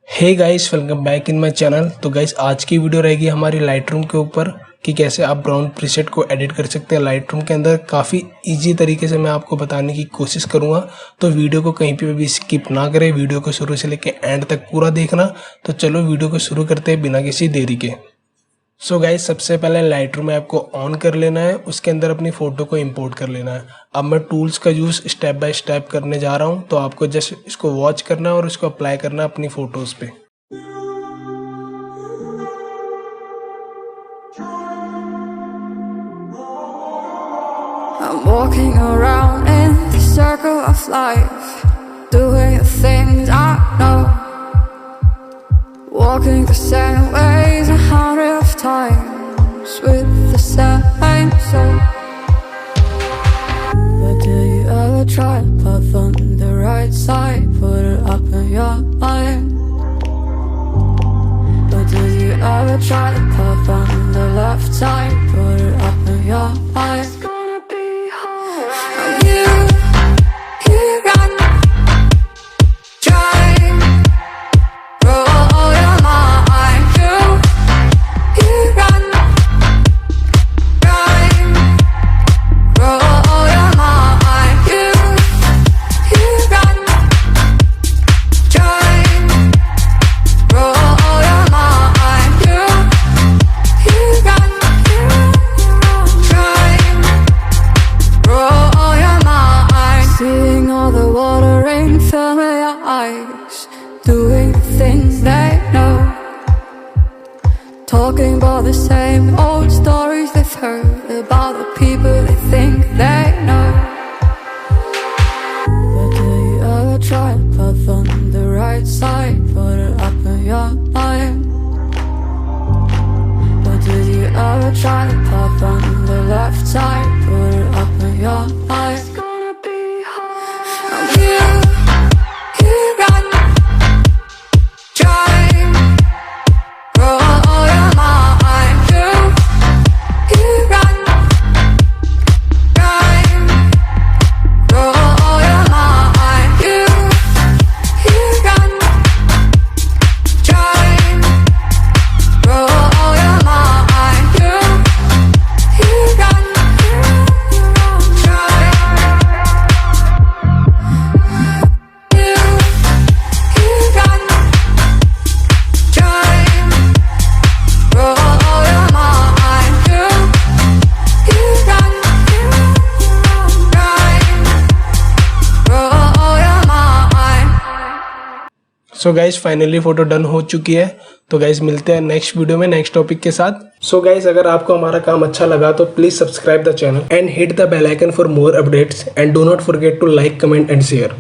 Hey guys, welcome back in my channel. तो guys आज की वीडियो रहेगी हमारी लाइटरूम के ऊपर कि कैसे आप ब्राउन प्रीसेट को एडिट कर सकते हैं लाइटरूम के अंदर। काफ़ी इजी तरीके से मैं आपको बताने की कोशिश करूंगा, तो वीडियो को कहीं पे भी स्किप ना करें, वीडियो को शुरू से लेकर एंड तक पूरा देखना। तो चलो वीडियो को शुरू करते हैं बिना किसी देरी के। सो गाइस सबसे पहले लाइटरूम ऐप को ऑन कर लेना है, उसके अंदर अपनी फ़ोटो को इंपोर्ट कर लेना है। अब मैं टूल्स का यूज़ स्टेप बाय स्टेप करने जा रहा हूँ, तो आपको जस्ट इसको वॉच करना है और इसको अप्लाई करना है अपनी फ़ोटोज़ पे। I'm walking around in the circle of life, doing the things I know, walking the same ways 100 of times with the same soul. But do you ever try to path on the right side, put it up in your mind? But do you ever try to path on the left side, put it up in your mind? Doing things they know, talking about the same old stories they've heard about the people they think they know. But do you ever try to path on the right side, put it up in your mind? But do you ever try to path on the left side, put it up in your mind? It's gonna be hard. I'm here. So guys finally photo done हो चुकी है। तो guys मिलते हैं next video में next topic के साथ। So guys अगर आपको हमारा काम अच्छा लगा तो please subscribe the channel and hit the bell icon for more updates and do not forget to like, comment and share.